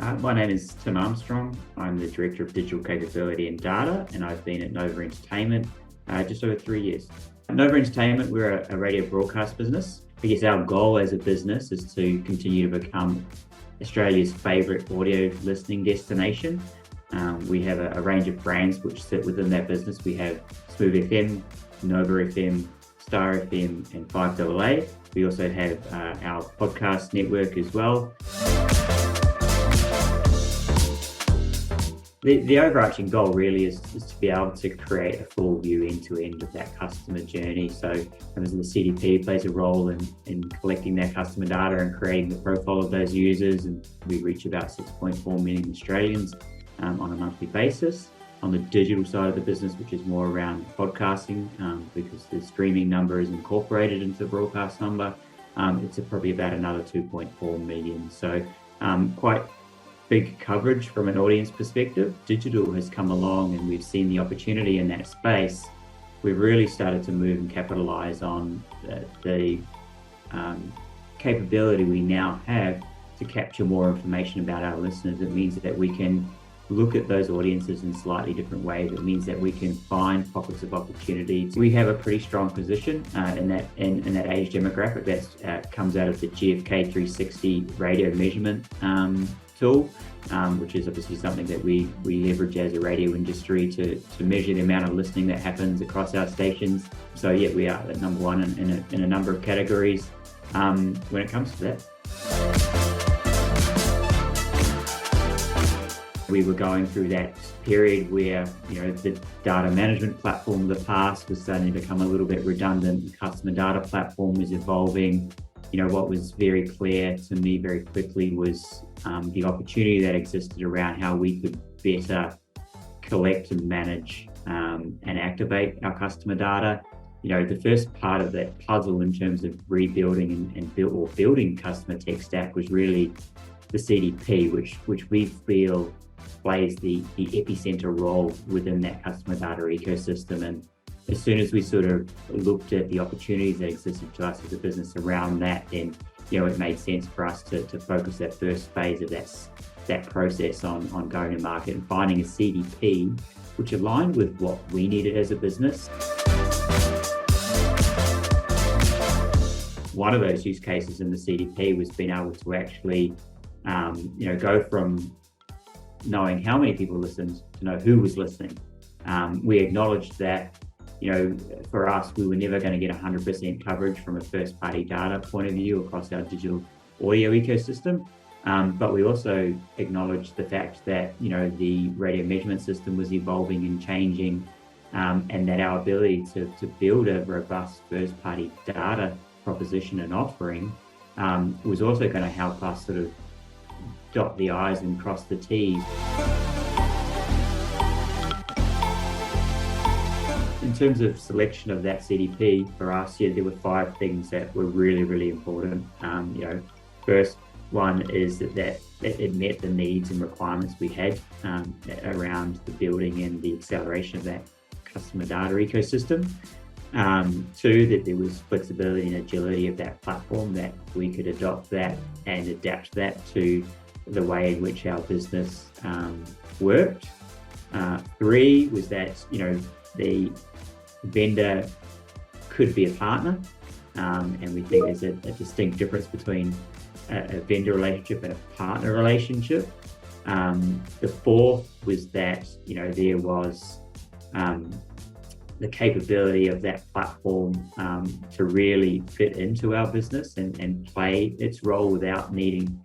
My name is Tim Armstrong. I'm the Director of Digital Capability and Data, and I've been at Nova Entertainment just over 3 years. At Nova Entertainment, we're a radio broadcast business. I guess our goal as a business is to continue to become Australia's favourite audio listening destination. We have a range of brands which sit within that business. We have Smooth FM, Nova FM, Star FM, and 5AA. We also have our podcast network as well. The overarching goal really is to be able to create a full view end-to-end of that customer journey. So the CDP plays a role in collecting that customer data and creating the profile of those users, and we reach about 6.4 million Australians on a monthly basis. On the digital side of the business, which is more around podcasting, because the streaming number is incorporated into the broadcast number, it's probably about another 2.4 million. So quite big coverage from an audience perspective. Digital has come along and we've seen the opportunity in that space. We've really started to move and capitalize on the capability we now have to capture more information about our listeners. It means that we can look at those audiences in slightly different ways. It means that we can find pockets of opportunity. We have a pretty strong position in that age demographic that comes out of the GfK 360 radio measurement tool, which is obviously something that we leverage as a radio industry to measure the amount of listening that happens across our stations. So yeah, we are at number one in a number of categories when it comes to that. We were going through that period where, the data management platform of the past was starting to become a little bit redundant. The customer data platform was evolving. What was very clear to me very quickly was the opportunity that existed around how we could better collect and manage and activate our customer data. The first part of that puzzle in terms of rebuilding and building customer tech stack was really the CDP, which we feel plays the epicenter role within that customer data ecosystem. And as soon as we sort of looked at the opportunities that existed to us as a business around that, then it made sense for us to focus that first phase of that process on going to market and finding a CDP which aligned with what we needed as a business. One of those use cases in the CDP was being able to actually go from knowing how many people listened to know who was listening. We acknowledged that for us, we were never going to get 100% coverage from a first-party data point of view across our digital audio ecosystem. But we also acknowledged the fact that, the radio measurement system was evolving and changing, and that our ability to build a robust first-party data proposition and offering was also going to help us sort of dot the I's and cross the T's. In terms of selection of that CDP for us, there were 5 things that were really, really important. First one is that it met the needs and requirements we had around the building and the acceleration of that customer data ecosystem. 2, that there was flexibility and agility of that platform, that we could adopt that and adapt that to the way in which our business worked. 3 was that, the vendor could be a partner, and we think there's a distinct difference between a vendor relationship and a partner relationship. The 4th was that, there was the capability of that platform to really fit into our business and play its role without needing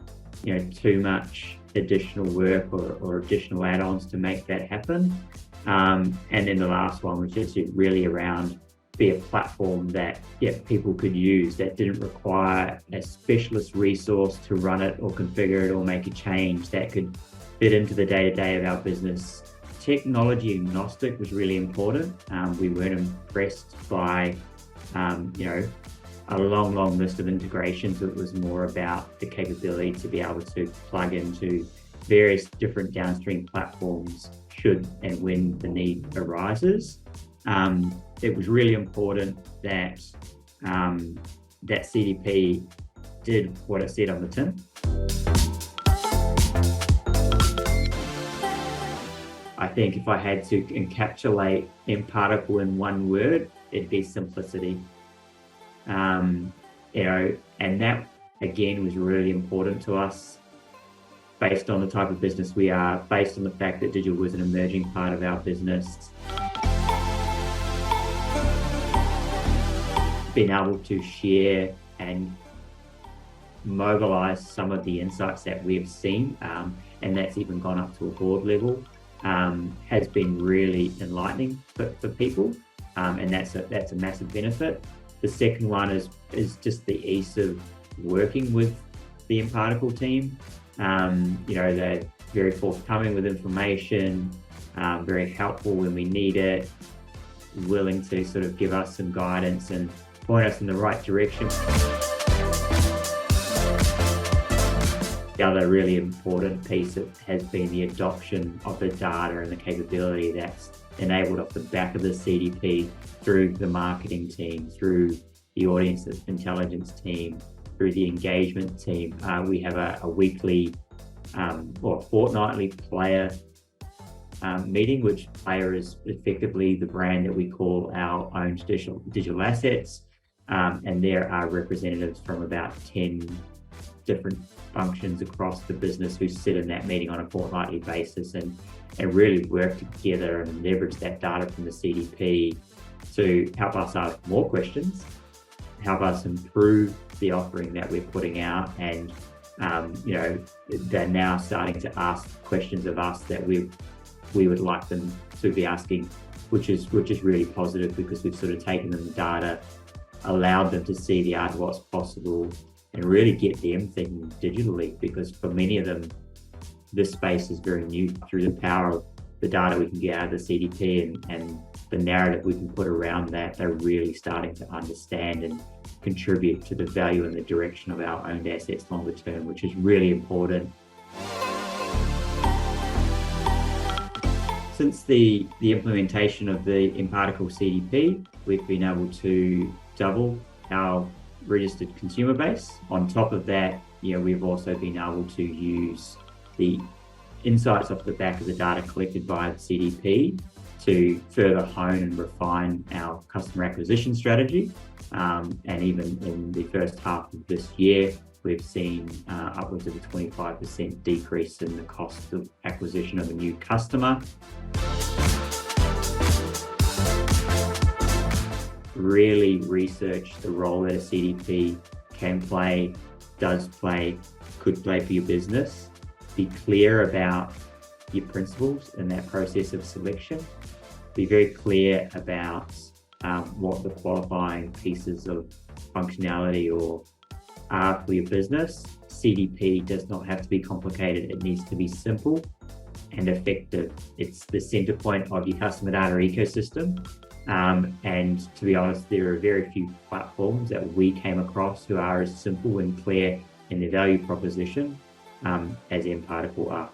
too much additional work or additional add-ons to make that happen. And then the last one was just really around be a platform that people could use, that didn't require a specialist resource to run it or configure it or make a change, that could fit into the day-to-day of our business. Technology agnostic was really important. We weren't impressed by a long list of integrations. It was more about the capability to be able to plug into various different downstream platforms should and when the need arises. It was really important that that CDP did what it said on the tin. I think if I had to encapsulate mParticle in one word, it'd be simplicity. And that again was really important to us based on the type of business we are, based on the fact that digital was an emerging part of our business. Being able to share and mobilize some of the insights that we've seen, and that's even gone up to a board level, has been really enlightening for people, and that's a massive benefit. The second one is just the ease of working with the mParticle team. They're very forthcoming with information, very helpful when we need it, willing to sort of give us some guidance and point us in the right direction. The other really important piece has been the adoption of the data and the capability that's enabled off the back of the CDP through the marketing team, through the audience intelligence team, through the engagement team. We have a weekly or fortnightly player meeting, which player is effectively the brand that we call our own digital assets. And there are representatives from about 10 different functions across the business who sit in that meeting on a fortnightly basis and really work together and leverage that data from the CDP to help us ask more questions, help us improve the offering that we're putting out, and they're now starting to ask questions of us that we would like them to be asking, which is really positive, because we've sort of taken them the data, allowed them to see the art of what's possible, and really get them thinking digitally, because for many of them, this space is very new. Through the power of the data we can get out of the CDP and the narrative we can put around that, they're really starting to understand and contribute to the value and the direction of our owned assets longer term, which is really important. Since the implementation of the mParticle CDP, we've been able to double our registered consumer base. On top of that, we've also been able to use the insights off the back of the data collected by the CDP to further hone and refine our customer acquisition strategy. And even in the first half of this year, we've seen upwards of a 25% decrease in the cost of acquisition of a new customer. Really research the role that a CDP can play, does play, could play for your business. Be clear about your principles in that process of selection. Be very clear about what the qualifying pieces of functionality or are for your business. CDP does not have to be complicated. It needs to be simple and effective. It's the center point of your customer data ecosystem. And to be honest, there are very few platforms that we came across who are as simple and clear in their value proposition as mParticle are.